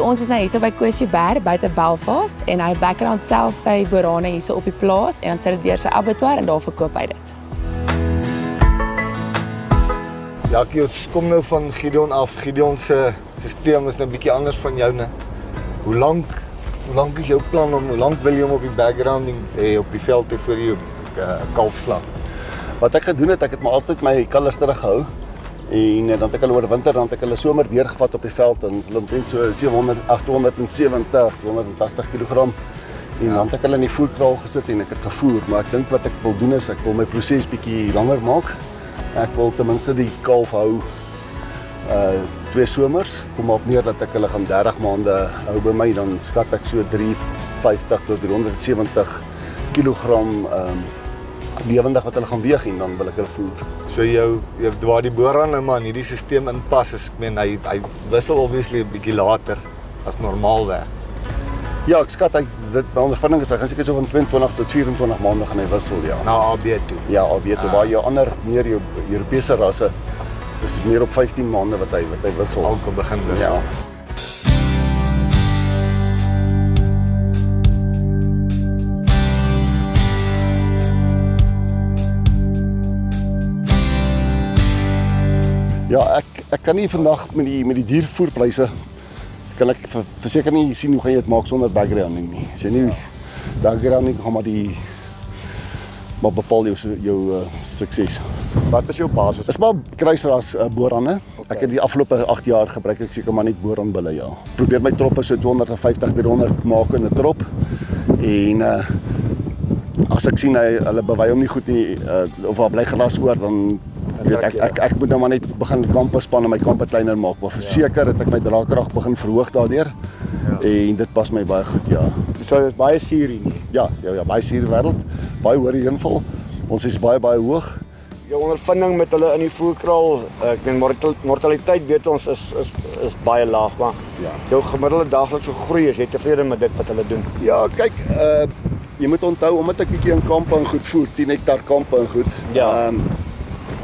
ons is nou hier so by Koosjieberg buite Belfast en hy background self sy borane hier so op die plaas en dan sit dit deur sy abattoir en daar verkoop hy dit. Ja, ons kom nou van Gideon af. Gideon se stelsel is nou 'n bietjie anders van joune. Hoe lank is jou plan hoe lank wil jy hom op die background hê op die veld voor jy kalf slag? Wat ek gedoen het, ek het maar altyd my kalvers teruggehou en dan het ek hulle oor winter, dan het ek hulle somer deurgevat op die veld en hulle omtrent so 700, 870, 280 kg en dan het ek hulle in die voerkraal gesit en ek het gevoer, maar ek dink wat ek wil doen is ek wil my proses bietjie langer maak. Ek wil ten minste die kalf hou 2 somers, kom op neer dat ek hulle gaan 30 maande hou by my, dan skat ek so 350 tot 370 kg lewendig wat hulle gaan weeg en dan wil ek hulle voer. So waar die boran nou maar in hierdie stelsel inpas is, ek meen hy wissel obviously 'n bietjie later as normaalweg. Ja, ek skat dit by ondervinding is hy gaan seker so van 22 tot 24 maande gaan hy wissel, ja. Na AB toe. Ja, AB toe, waar jou ander meer jou Europese rasse is meer op 15 maande wat hy wissel. Alkom begin wissel. Ja. Ja, ek kan nie vandag met die diervoerpryse kan ek verseker nie sien hoe gaan jy dit maak sonder backgrounding nie. As jy nie backgrounding gaan maar bepaal jou sukses. Wat is jou basis? Dis maar kruisras boranne. Okay. Ek het die afgelope 8 jaar gebruik ek seker maar net boranbulle, ja. Probeer my troppe so 250 300 maak in 'n trop. En as ek sien hulle bewy hom nie goed nie of daar bly gras oor dan ek moet nou maar net begin kampe span en my kampe kleiner maak, maar verseker het ek my draagkrag begin verhoog daardeur. Ja. En dit pas my baie goed, ja. So dit is baie suur hier. Ja, baie suur wêreld, baie hoër reënval. Ons is baie hoog. Jou ondervinding met hulle in die voerkraal, ek dink mortaliteit weet ons is baie laag, maar ja. Jou gemiddelde daaglikse groei is jy tevrede met dit wat hulle doen? Ja, kyk, jy moet onthou omdat ek bietjie in kampe en goed voer, 10 hektar kampe en goed. Ja.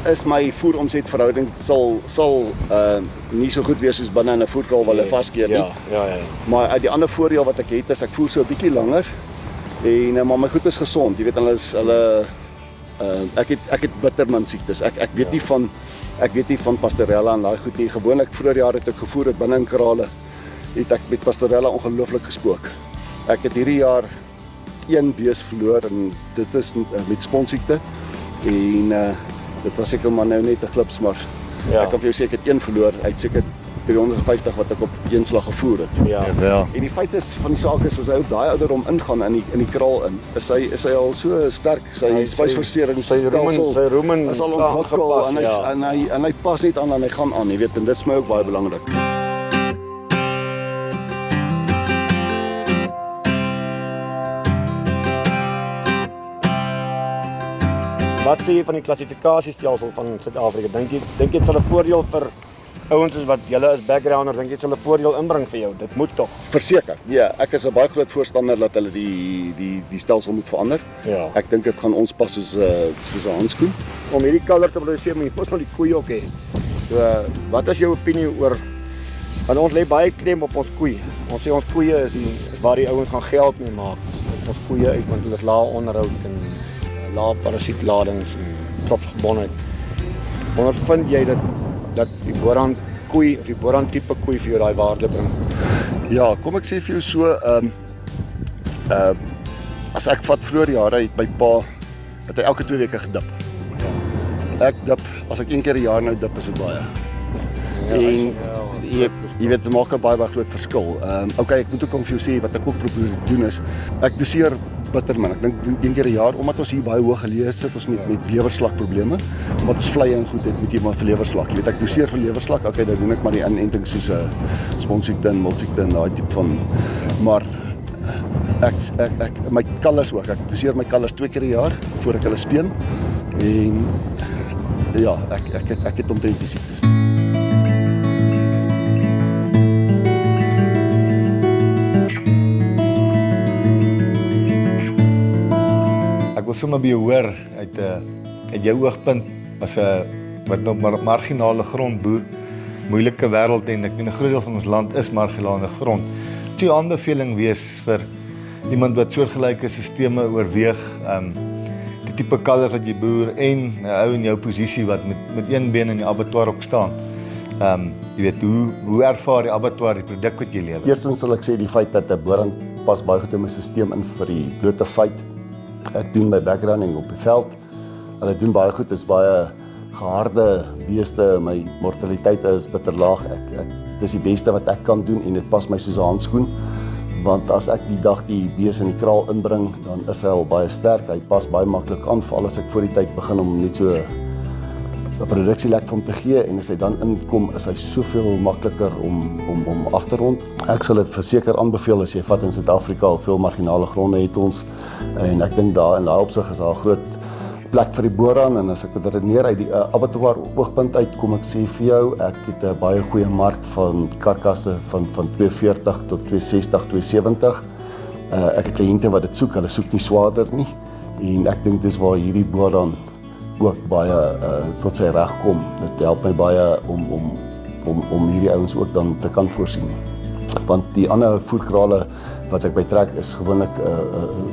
Is my voeromsetverhouding sal nie so goed wees soos binne in 'n voerkraal waar hulle vaskeer nie. Ja. Maar die ander voordeel wat ek het is ek voer so 'n bietjie langer en maar my goed is gesond. Jy weet hulle ek het bittermin siektes. Ek weet nie van pastorella en daai goed nie. Gewoonlik vroeër jare het ek gevoer het binne in krale. Het ek met pastorella ongelooflik gespook. Ek het hierdie jaar 1 bees verloor en dit is met sponsiekte en dit was seker maar nou net 'n klips, maar ja. Ek kan vir jou sê ek het 1 verloor uit seker 350 wat ek op een slag gevoer het. Ja. En die feit is van die saak is as hy op daai ouderdom ingaan in die kraal in, is hy al so sterk, sy spysverteringsstelsel sy rumen is al ontwikkel en hy pas net aan en hy gaan aan, jy weet, en dit is my ook baie belangrik. Wat sê jy van die klassifikasiestelsel van Suid-Afrika? Dink jy dit sal 'n voordeel vir ouens soos wat julle as backgrounders, dink jy dit sal 'n voordeel inbring vir jou? Dit moet tog. Verseker. Ja, ek is 'n baie groot voorstander dat hulle die stelsel moet verander. Ja. Ek dink dit gaan ons pas soos 'n handskoen. Om hierdie kalver te produseer, moet jy mos maar die koeie ook hê. So, wat is jou opinie oor, want ons lê baie klem op ons koeie. Ons sê ons koeie is waar die ouens gaan geld mee maak. Ons koeie uit want hulle is lae onderhoud en lae parasietladings en tropsgebondenheid. Ondervind jy dat die boran koei of die boran tipe koei vir jou daai waarde bring? Ja, kom ek sê vir jou so, as ek vat vroeër jare het my pa het hy elke 2 weke gedip. Ek dip, as ek 1 keer 'n jaar nou dip is dit baie. Ja, en jy weet, dit maak 'n baie groot verskil. Okay, ek moet ook vir jou sê wat ek ook probeer doen is ek doseer bittermin. Ek dink 1 keer 'n jaar omdat ons hier baie hoog geleë sit ons met lewerslak probleme. Omdat ons vleie en goed het moet jy maar vir lewerslak. Jy weet ek doseer vir lewerslak. Okay, dan doen ek maar die inenting soos 'n sponsiekte en mulsiekte en daai tipe van maar ek my kalvers ook. Ek doseer my kalvers 2 keer 'n jaar voor ek hulle speen. En ja, ek het omtrent die siektes. Ek wil sommer by jou hoor uit jou oogpunt as 'n wat nou marginale grondboer, moeilike wêreld en ek meen 'n groot deel van ons land is marginale grond. Die aanbeveling wees vir iemand wat soortgelyke sisteme oorweeg, die tipe kalvers wat jy boer en 'n ou in jou posisie wat met een been in die abattoir ook staan. Jy weet, hoe ervaar die abattoir die produk wat jy lewer? Eerstens sal ek sê die feit dat 'n boerhand pas baie goed in my stelsel in vir die blote feit. Ek doen my backgrounding op die veld. Hulle doen baie goed, is baie geharde beeste, my mortaliteit is bitter laag. Dis die beste wat ek kan doen en dit pas my soos 'n handskoen. Want as ek die dag die bees in die kraal inbring, dan is hy al baie sterk. Hy pas baie maklik aan, veral as ek voor die tyd begin om net so 'n produksielek vir hom te gee en as hy dan inkom, is hy soveel makliker om af te rond. Ek sal dit verseker aanbeveel as jy vat in Suid-Afrika hoe veel marginale gronde het ons en ek dink daar in daai opsig is daar 'n groot plek vir die boerhand en as ek dit redeneer uit die abattoir oogpunt uit, kom ek sê vir jou, ek het 'n baie goeie mark van karkasse van 240 tot 260, 270. Ek het kliënte wat dit soek, hulle soek nie swaarder nie en ek dink dis waar hierdie boerhand ook baie tot sy reg kom. Dit help my baie om hierdie ouens ook dan te kan voorsien. Want die ander voerkrale wat ek bytrek is gewoonlik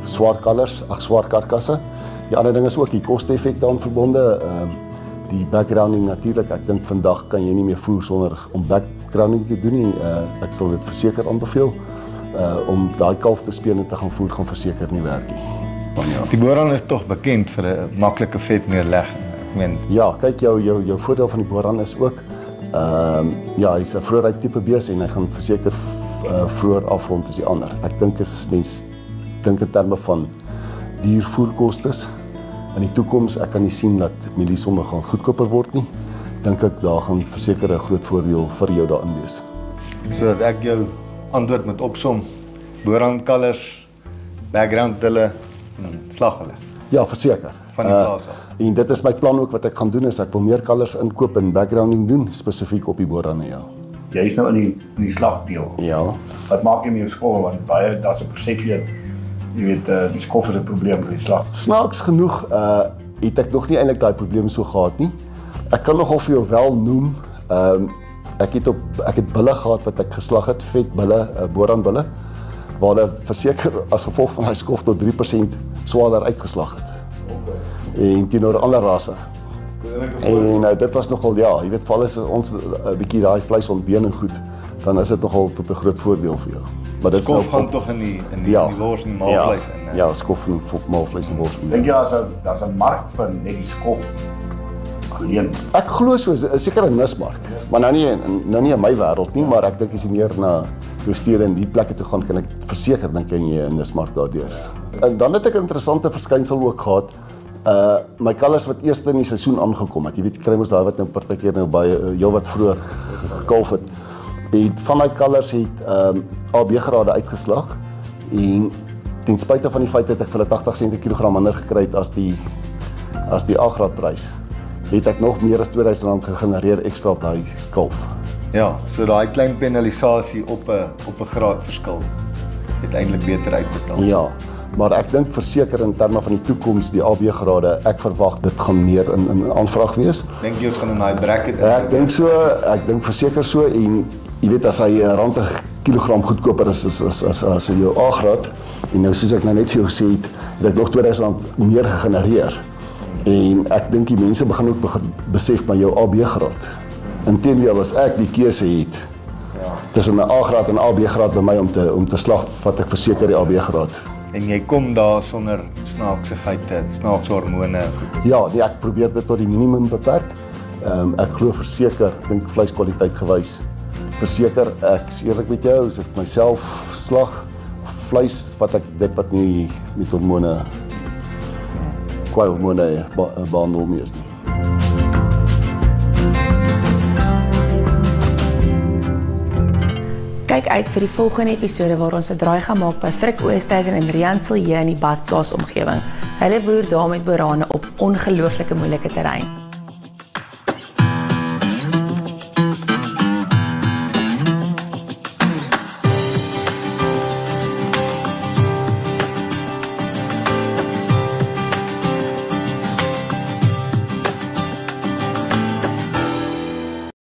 swaar kalvers, swaar karkasse. Die ander ding is ook die koste-effek daaraan verbonde. Die backgrounding natuurlik, ek dink vandag kan jy nie meer voer sonder om backgrounding te doen nie. Ek sal dit verseker aanbeveel. Om daai kalf te speen en te gaan voer gaan verseker nie werk nie. Die boerhand is tog bekend vir 'n maklike vet neerleg. Ek meen, ja, kyk jou voordeel van die boerhand is ook ja, hy's 'n vroegryp tipe bees en hy gaan verseker vroeër afrond as die ander. Ek dink as mens dink in terme van duur voerkostes in die toekoms, ek kan nie sien dat mieliesomme gaan goedkoper word nie. Dink ek daar gaan verseker 'n groot voordeel vir jou daarin wees. So as ek jou antwoord met opsom, boerhand kalvers, background hulle slag hulle. Ja, verseker. Van die plaas af. En dit is my plan ook wat ek gaan doen is ek wil meer kalvers inkoop en backgrounding doen spesifiek op die boerhande, ja. Jy is nou in die slagdeel. Ja. Wat maak jy met jou skof want baie daar's 'n persepsie dat jy weet die skof is 'n probleem vir die slag. Snaaks genoeg het ek nog nie eintlik daai probleem so gehad nie. Ek kan nogal vir jou wel noem, ek het bulle gehad wat ek geslag het, vet bulle, boerhandbulle, waar hulle verseker as gevolg van daai skof tot 3% swaarder uitgeslag het. En teenoor ander rasse. En dit was nogal, ja, jy weet, veral as ons 'n bietjie daai vleis ontbeen en goed, dan is dit nogal tot 'n groot voordeel vir jou. Maar dit skof gaan tog in die wors en maalvleis in. Ja, skof en maalvleis en wors. Dink jy daar's 'n mark vir net die skof? Ek glo so, seker 'n nismark, maar nou nie in my wêreld nie, maar ek dink as jy meer na jou stuur en die plekke toe gaan, kan ek verseker dink jy 'n nismark daardeur. En dan het ek 'n interessante verskynsel ook gehad. My kalvers wat eers in die seisoen aangekom het. Jy weet, kry mos daai wat nou partykeer nou baie heel wat vroeër gekalf het. En van my kalvers het AB grade uitgeslag en ten spyte van die feit dat ek vir hulle 80 sent per kilogram minder gekry het as die A-graad prys, het ek nog meer as R2000 gegenereer ekstra op daai kalf. Ja, so daai klein penalisasie op 'n graad verskil het eintlik beter uitbetaal. Ja, maar ek dink verseker in terme van die toekoms, die AB grade, ek verwag dit gaan meer in aanvraag wees. Dink jy ons gaan in daai bracket? Ek dink verseker so en jy weet as hy R1 per kilogram goedkoper is as jou A-graad en nou soos ek nou net vir jou gesê het ek nog R2000 meer gegenereer. En ek dink die mense begin ook besef maar jou AB-graad. Inteendeel as ek die keuse het tussen 'n A-graad en 'n AB-graad by my om te slag, vat ek verseker die AB-graad. En jy kom daar sonder snaaksigheid, snaakse hormone. Ja, nee, ek probeer dit tot die minimum beperk. Ek glo verseker, dink vleiskwaliteit gewys. Verseker, ek is eerlik met jou, as ek myself slag vleis, wat ek dit wat nie met hormone kwai hormone behandel nie is nie. Kyk uit vir die volgende episode waar ons 'n draai gaan maak by Frik Oosthuizen en Rian Silje in die Badplaas omgewing. Hulle boer daar met boerhande op ongelooflike moeilike terrein.